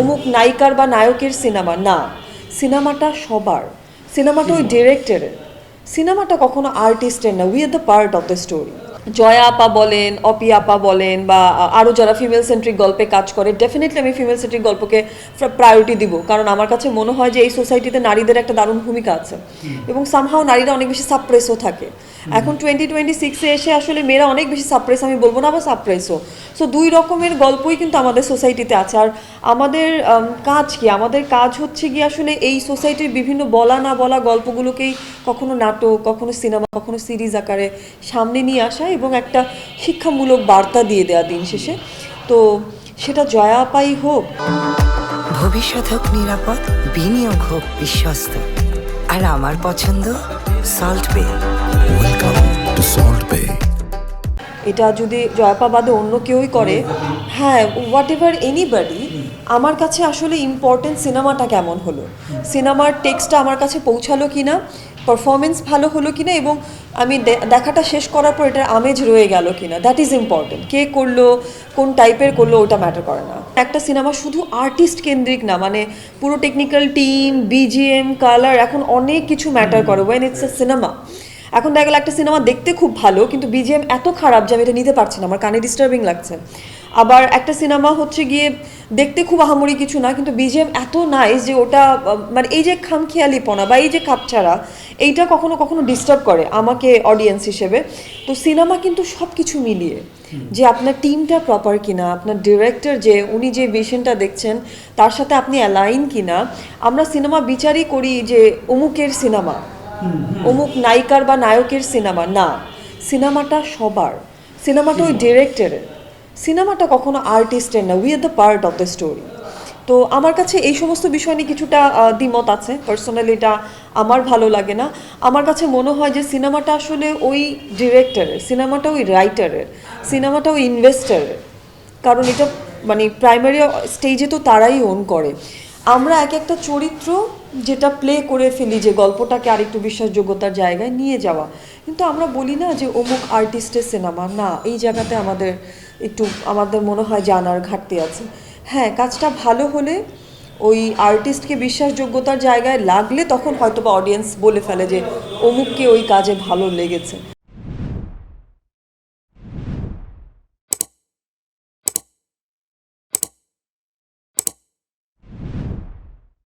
অমুক নায়িকার বা নায়কের সিনেমা না, সিনেমাটা সবার, সিনেমাটা ওই ডিরেক্টরের, সিনেমাটা কখনো আর্টিস্টের না। We are the part of the story. Jaya আপা বলেন, অপি আপা বলেন, বা আরও যারা ফিমেল সেন্ট্রিক গল্পে কাজ করে, ডেফিনেটলি আমি ফিমেল সেন্ট্রিক গল্পকে প্রায়োরিটি দিব, কারণ আমার কাছে মনে হয় যে এই সোসাইটিতে নারীদের একটা দারুণ ভূমিকা আছে এবং সামহাও নারীরা অনেক বেশি সাপ্রেসও থাকে। এখন 2026-এ এসে আসলে মেয়েরা অনেক বেশি সাপ্রেস, আমি বলবো না আবার সাপ্রেসও। সো দুই রকমের গল্পই কিন্তু আমাদের সোসাইটিতে আছে। আর আমাদের কাজ কি? আমাদের কাজ হচ্ছে গিয়ে আসলে এই সোসাইটির বিভিন্ন বলা না বলা গল্পগুলোকেই কখনো নাটক, কখনো সিনেমা, কখনো সিরিজ আকারে সামনে নিয়ে আসা এবং একটা শিক্ষামূলক বার্তা দিয়ে দেওয়া দিন শেষে। তো সেটা জয়া আপাই হোক। ভবিষ্যৎ হোক নিরাপদ, বিনিয়োগ হোক বিশ্বস্ত, আর আমার পছন্দ সল্ট বে। ওয়েলকাম টু সল্ট বে। এটা যদি জয়াপা বাদে অন্য কেউই করে, হ্যাঁ, হোয়াট এভার এনিবডি, আমার কাছে আসলে ইম্পর্টেন্ট সিনেমাটা কেমন হলো, সিনেমার টেক্সটটা আমার কাছে পৌঁছালো কি না, পারফরমেন্স ভালো হলো কি না, এবং আমি দেখাটা শেষ করার পর এটার আমেজ রয়ে গেল কি না, দ্যাট ইজ ইম্পর্টেন্ট। কে করলো, কোন টাইপের করলো, ওটা ম্যাটার করে না। একটা সিনেমা শুধু আর্টিস্ট কেন্দ্রিক না, মানে পুরো টেকনিক্যাল টিম, বিজিএম, কালার, এখন অনেক কিছু ম্যাটার করে ওয়েন ইটস এ সিনেমা। এখন দেখা গেলো একটা সিনেমা দেখতে খুব ভালো, কিন্তু বিজিএম এত খারাপ যে আমি এটা নিতে পারছি না, আমার কানে ডিস্টার্বিং লাগছে। আবার একটা সিনেমা হচ্ছে গিয়ে দেখতে খুব আহামরি কিছু না, কিন্তু বিজিএম এত নাইস যে ওটা মানে এই যে খামখেয়ালিপনা বা এই যে কাপছাড়া, এইটা কখনো কখনো ডিস্টার্ব করে আমাকে অডিয়েন্স হিসেবে। তো সিনেমা কিন্তু সব কিছু মিলিয়ে, যে আপনার টিমটা প্রপার কিনা, আপনার ডিরেক্টর যে উনি যে ভিশনটা দেখছেন তার সাথে আপনি অ্যালাইন কিনা। আমরা সিনেমা বিচারই করি যে অমুকের সিনেমা, অমুক নায়িকার বা নায়কের সিনেমা না, সিনেমাটা সবার, সিনেমাটা ওই ডিরেক্টরের, সিনেমাটা কখনো আর্টিস্টের না। We are the part of the story. তো আমার কাছে এই সমস্ত বিষয় নিয়ে কিছুটা দ্বিমত আছে। পার্সোনালি এটা আমার ভালো লাগে না। আমার কাছে মনে হয় যে সিনেমাটা আসলে ওই ডিরেক্টরের, সিনেমাটা ওই রাইটারের, সিনেমাটা ওই ইনভেস্টারের, কারণ এটা মানে প্রাইমারি স্টেজে তো তারাই ওন করে। আমরা এক একটা চরিত্র যেটা প্লে করে ফেলি, যে গল্পটাকে আরেকটু বিশ্বাসযোগ্যতার জায়গায় নিয়ে যাওয়া, কিন্তু আমরা বলি না যে অমুক আর্টিস্টের সিনেমা না। এই জায়গাতে আমাদের মনে হয় জানার ঘাটতি আছে। হ্যাঁ, কাজটা ভালো হলে ওই আর্টিস্টকে বিশ্বাসযোগ্যতার জায়গায় লাগলে তখন হয়তো বা অডিয়েন্স বলে ফেলে যে অমুককে ওই কাজে ভালো লেগেছে।